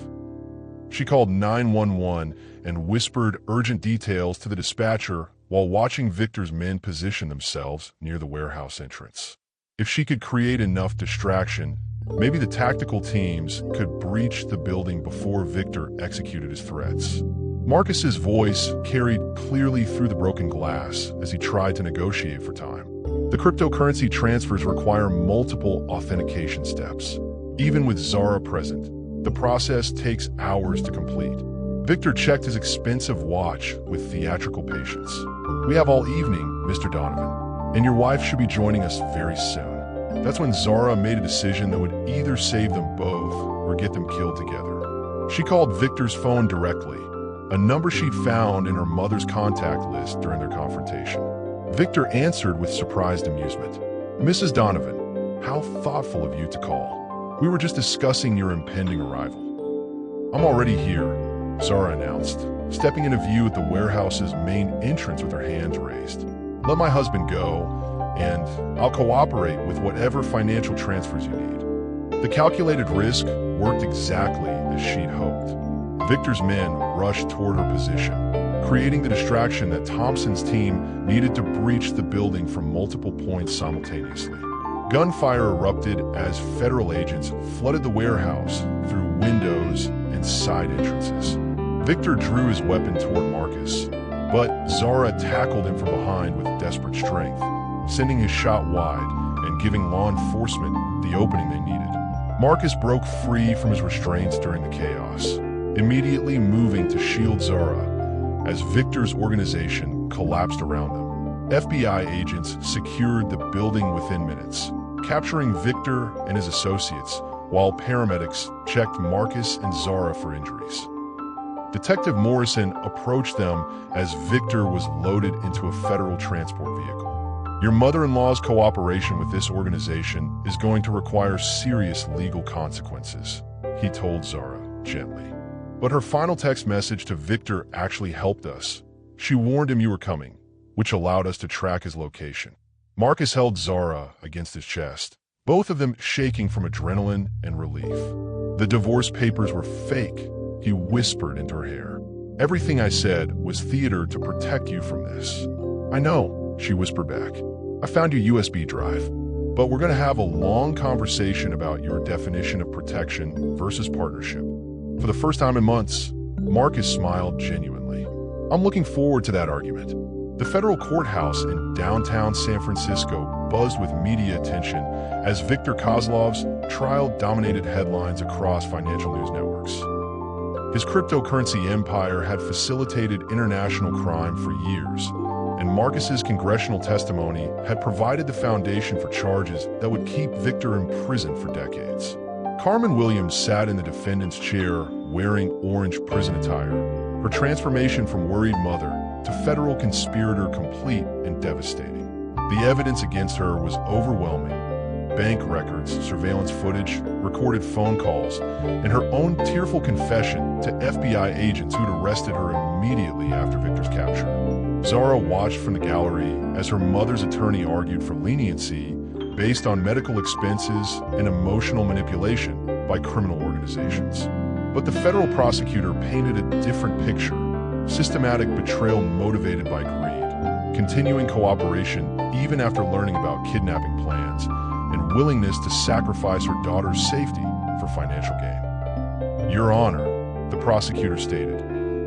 She called 911 and whispered urgent details to the dispatcher while watching Victor's men position themselves near the warehouse entrance. If she could create enough distraction, maybe the tactical teams could breach the building before Victor executed his threats. Marcus's voice carried clearly through the broken glass as he tried to negotiate for time. The cryptocurrency transfers require multiple authentication steps. Even with Zara present, the process takes hours to complete. Victor checked his expensive watch with theatrical patience. We have all evening, Mr. Donovan, and your wife should be joining us very soon. That's when Zara made a decision that would either save them both or get them killed together. She called Victor's phone directly, a number she'd found in her mother's contact list during their confrontation. Victor answered with surprised amusement. Mrs. Donovan, how thoughtful of you to call. We were just discussing your impending arrival. I'm already here, Zara announced, stepping into view at the warehouse's main entrance with her hands raised. Let my husband go, and I'll cooperate with whatever financial transfers you need. The calculated risk worked exactly as she'd hoped. Victor's men rushed toward her position, creating the distraction that Thompson's team needed to breach the building from multiple points simultaneously. Gunfire erupted as federal agents flooded the warehouse through windows and side entrances. Victor drew his weapon toward Marcus, but Zara tackled him from behind with desperate strength, sending his shot wide and giving law enforcement the opening they needed. Marcus broke free from his restraints during the chaos, immediately moving to shield Zara as Victor's organization collapsed around them. FBI agents secured the building within minutes, capturing Victor and his associates, while paramedics checked Marcus and Zara for injuries. Detective Morrison approached them as Victor was loaded into a federal transport vehicle. Your mother-in-law's cooperation with this organization is going to require serious legal consequences, he told Zara gently. But her final text message to Victor actually helped us. She warned him you were coming, which allowed us to track his location. Marcus held Zara against his chest, both of them shaking from adrenaline and relief. The divorce papers were fake, he whispered into her ear. Everything I said was theater to protect you from this. I know, she whispered back. I found your USB drive, but we're going to have a long conversation about your definition of protection versus partnership. For the first time in months, Marcus smiled genuinely. I'm looking forward to that argument. The federal courthouse in downtown San Francisco buzzed with media attention as Viktor Kozlov's trial dominated headlines across financial news networks. His cryptocurrency empire had facilitated international crime for years, and Marcus's congressional testimony had provided the foundation for charges that would keep Viktor in prison for decades. Carmen Williams sat in the defendant's chair wearing orange prison attire, her transformation from worried mother to federal conspirator complete and devastating. The evidence against her was overwhelming. Bank records, surveillance footage, recorded phone calls, and her own tearful confession to FBI agents who'd arrested her immediately after Viktor's capture. Zara watched from the gallery as her mother's attorney argued for leniency based on medical expenses and emotional manipulation by criminal organizations. But the federal prosecutor painted a different picture: systematic betrayal motivated by greed, continuing cooperation even after learning about kidnapping plans, and willingness to sacrifice her daughter's safety for financial gain. Your Honor, the prosecutor stated,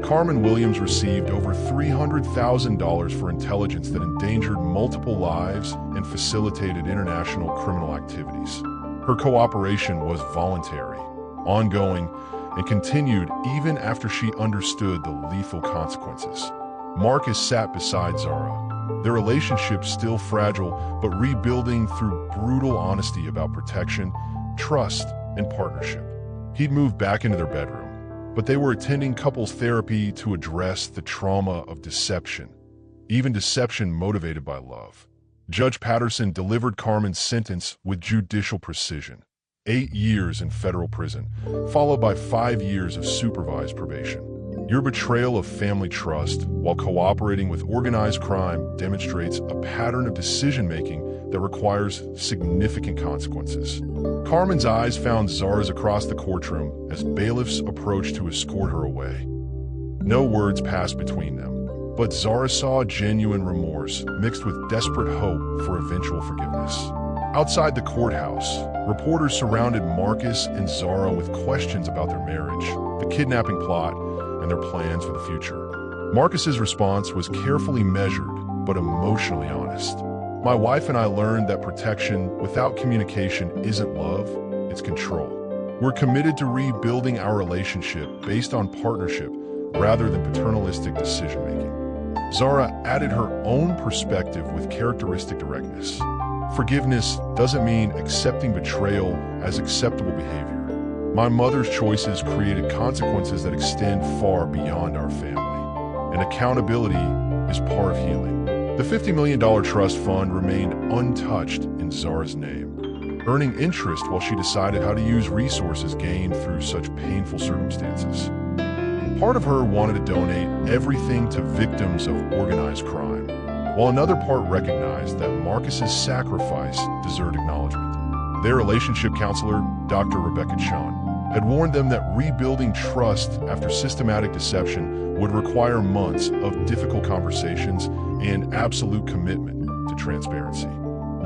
Carmen Williams received over $300,000 for intelligence that endangered multiple lives and facilitated international criminal activities. Her cooperation was voluntary, ongoing, and continued even after she understood the lethal consequences. Marcus sat beside Zara, their relationship still fragile but rebuilding through brutal honesty about protection, trust, and partnership. He'd moved back into their bedroom, but they were attending couples therapy to address the trauma of deception, even deception motivated by love. Judge Patterson delivered Carmen's sentence with judicial precision: 8 years in federal prison, followed by 5 years of supervised probation. Your betrayal of family trust while cooperating with organized crime demonstrates a pattern of decision-making that requires significant consequences. Carmen's eyes found Zara's across the courtroom as bailiffs approached to escort her away. No words passed between them, but Zara saw genuine remorse mixed with desperate hope for eventual forgiveness. Outside the courthouse, reporters surrounded Marcus and Zara with questions about their marriage, the kidnapping plot, and their plans for the future. Marcus's response was carefully measured, but emotionally honest. My wife and I learned that protection without communication isn't love, it's control. We're committed to rebuilding our relationship based on partnership rather than paternalistic decision-making. Zara added her own perspective with characteristic directness. Forgiveness doesn't mean accepting betrayal as acceptable behavior. My mother's choices created consequences that extend far beyond our family, and accountability is part of healing. The $50 million trust fund remained untouched in Zara's name, earning interest while she decided how to use resources gained through such painful circumstances. Part of her wanted to donate everything to victims of organized crime, while another part recognized that Marcus's sacrifice deserved acknowledgement. Their relationship counselor, Dr. Rebecca Chun, had warned them that rebuilding trust after systematic deception would require months of difficult conversations and absolute commitment to transparency.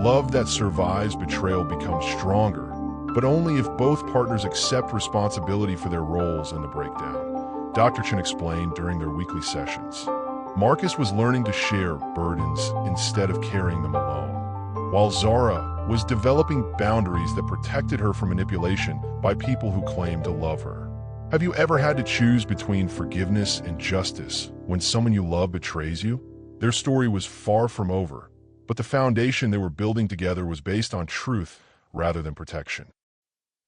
Love that survives betrayal becomes stronger, but only if both partners accept responsibility for their roles in the breakdown, Dr. Chen explained during their weekly sessions. Marcus was learning to share burdens instead of carrying them alone, while Zara was developing boundaries that protected her from manipulation by people who claimed to love her. Have you ever had to choose between forgiveness and justice when someone you love betrays you? Their story was far from over, but the foundation they were building together was based on truth rather than protection.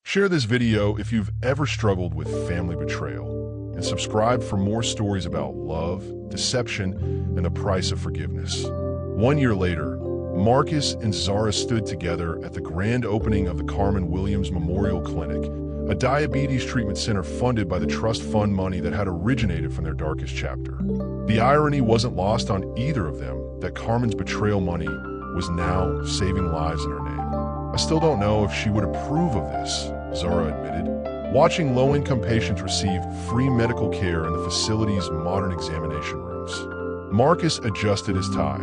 Share this video if you've ever struggled with family betrayal, and subscribe for more stories about love, deception, and the price of forgiveness. 1 year later, Marcus and Zara stood together at the grand opening of the Carmen Williams Memorial Clinic, a diabetes treatment center funded by the trust fund money that had originated from their darkest chapter. The irony wasn't lost on either of them that Carmen's betrayal money was now saving lives in her name. I still don't know if she would approve of this, Zara admitted, watching low-income patients receive free medical care in the facility's modern examination rooms. Marcus adjusted his tie,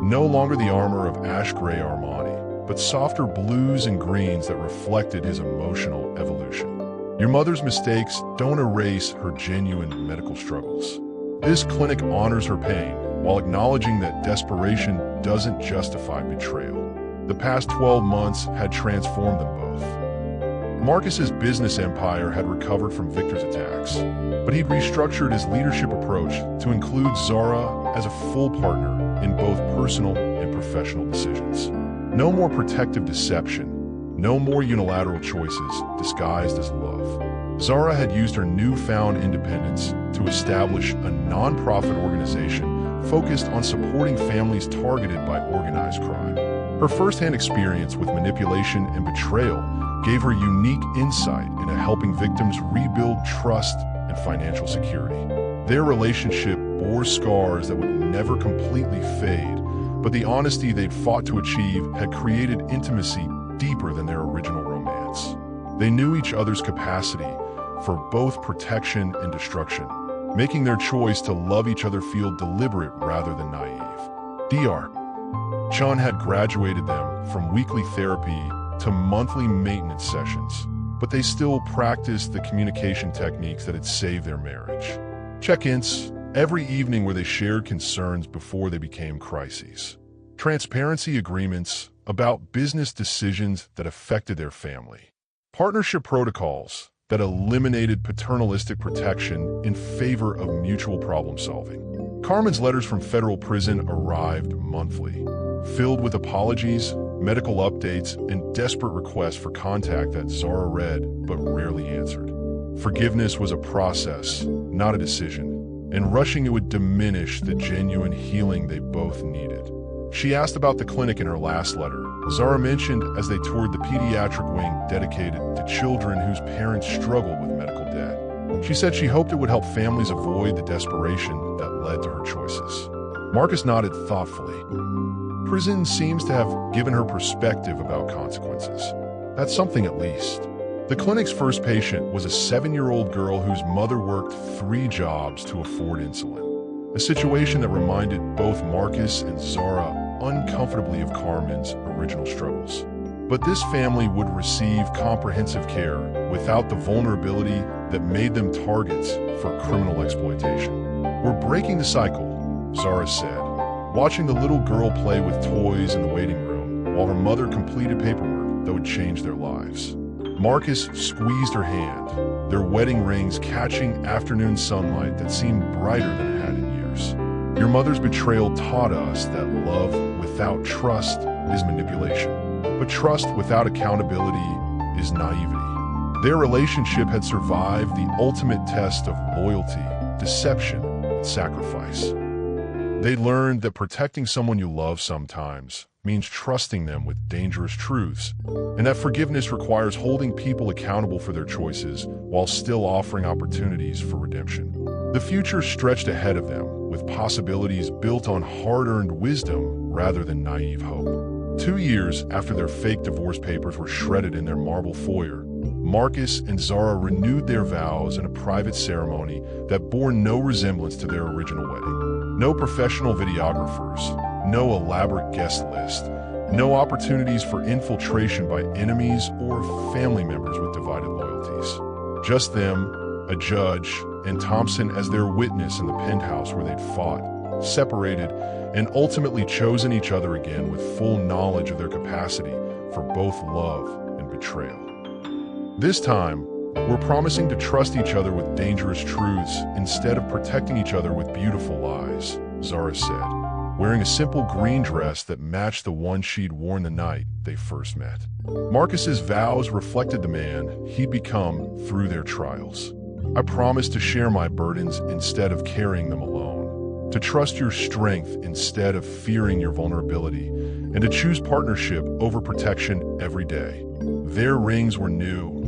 no longer the armor of ash-gray Armani, but softer blues and greens that reflected his emotional evolution. Your mother's mistakes don't erase her genuine medical struggles. This clinic honors her pain while acknowledging that desperation doesn't justify betrayal. The past 12 months had transformed them both. Marcus's business empire had recovered from Victor's attacks, but he'd restructured his leadership approach to include Zara as a full partner in both personal and professional decisions. No more protective deception, no more unilateral choices disguised as love. Zara had used her newfound independence to establish a nonprofit organization focused on supporting families targeted by organized crime. Her firsthand experience with manipulation and betrayal gave her unique insight into helping victims rebuild trust and financial security. Their relationship bore scars that would never completely fade, but the honesty they'd fought to achieve had created intimacy deeper than their original romance. They knew each other's capacity for both protection and destruction, making their choice to love each other feel deliberate rather than naive. Dr. Chun had graduated them from weekly therapy to monthly maintenance sessions, but they still practiced the communication techniques that had saved their marriage. Check-ins every evening where they shared concerns before they became crises. Transparency agreements about business decisions that affected their family. Partnership protocols that eliminated paternalistic protection in favor of mutual problem-solving. Carmen's letters from federal prison arrived monthly, filled with apologies, medical updates, and desperate requests for contact that Zara read but rarely answered. Forgiveness was a process, not a decision, and rushing it would diminish the genuine healing they both needed. She asked about the clinic in her last letter. Zara mentioned as they toured the pediatric wing dedicated to children whose parents struggled with medical debt. She said she hoped it would help families avoid the desperation that led to her choices. Marcus nodded thoughtfully. Prison seems to have given her perspective about consequences. That's something at least. The clinic's first patient was a 7-year-old girl whose mother worked 3 jobs to afford insulin, a situation that reminded both Marcus and Zara uncomfortably of Carmen's original struggles. But this family would receive comprehensive care without the vulnerability that made them targets for criminal exploitation. We're breaking the cycle, Zara said, watching the little girl play with toys in the waiting room while her mother completed paperwork that would change their lives. Marcus squeezed her hand, their wedding rings catching afternoon sunlight that seemed brighter than it had in years. Your mother's betrayal taught us that love without trust is manipulation, but trust without accountability is naivety. Their relationship had survived the ultimate test of loyalty, deception, and sacrifice. They learned that protecting someone you love sometimes means trusting them with dangerous truths, and that forgiveness requires holding people accountable for their choices while still offering opportunities for redemption. The future stretched ahead of them, with possibilities built on hard-earned wisdom rather than naive hope. 2 years after their fake divorce papers were shredded in their marble foyer, Marcus and Zara renewed their vows in a private ceremony that bore no resemblance to their original wedding. No professional videographers, no elaborate guest list, no opportunities for infiltration by enemies or family members with divided loyalties. Just them, a judge, and Thompson as their witness in the penthouse where they'd fought, separated, and ultimately chosen each other again with full knowledge of their capacity for both love and betrayal. This time, we're promising to trust each other with dangerous truths instead of protecting each other with beautiful lies, Zara said, wearing a simple green dress that matched the one she'd worn the night they first met. Marcus's vows reflected the man he'd become through their trials. I promise to share my burdens instead of carrying them alone, to trust your strength instead of fearing your vulnerability, and to choose partnership over protection every day. Their rings were new,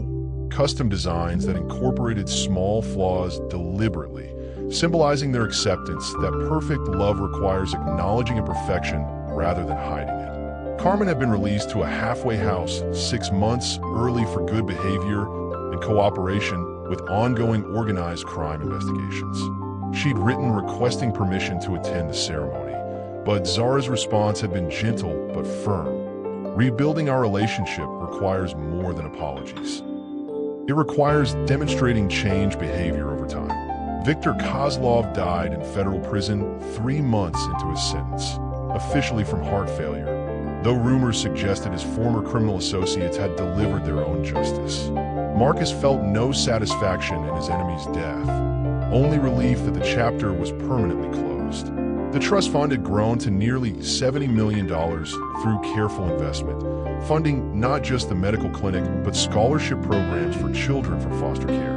custom designs that incorporated small flaws deliberately, symbolizing their acceptance that perfect love requires acknowledging imperfection rather than hiding it. Carmen had been released to a halfway house 6 months early for good behavior and cooperation with ongoing organized crime investigations. She'd written requesting permission to attend the ceremony, but Zara's response had been gentle but firm. Rebuilding our relationship requires more than apologies. It requires demonstrating change behavior over time. Viktor Kozlov died in federal prison 3 months into his sentence, officially from heart failure, though rumors suggested his former criminal associates had delivered their own justice. Marcus felt no satisfaction in his enemy's death, only relief that the chapter was permanently closed. The trust fund had grown to nearly $70 million through careful investment, funding not just the medical clinic, but scholarship programs for children from foster care.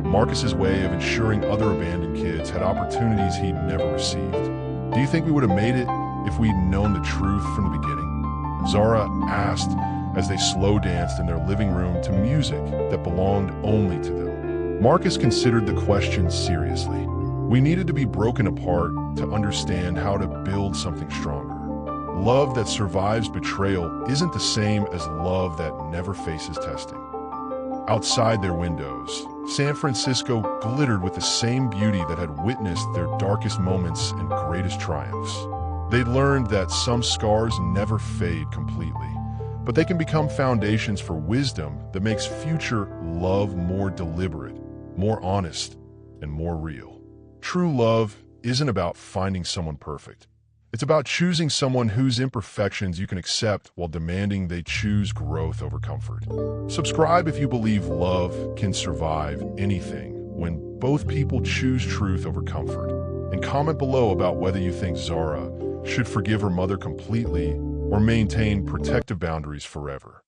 Marcus's way of ensuring other abandoned kids had opportunities he'd never received. Do you think we would have made it if we'd known the truth from the beginning? Zara asked as they slow danced in their living room to music that belonged only to them. Marcus considered the question seriously. We needed to be broken apart to understand how to build something stronger. Love that survives betrayal isn't the same as love that never faces testing. Outside their windows, San Francisco glittered with the same beauty that had witnessed their darkest moments and greatest triumphs. They'd learned that some scars never fade completely, but they can become foundations for wisdom that makes future love more deliberate, more honest, and more real. True love isn't about finding someone perfect. It's about choosing someone whose imperfections you can accept while demanding they choose growth over comfort. Subscribe if you believe love can survive anything when both people choose truth over comfort. And comment below about whether you think Zara should forgive her mother completely or maintain protective boundaries forever.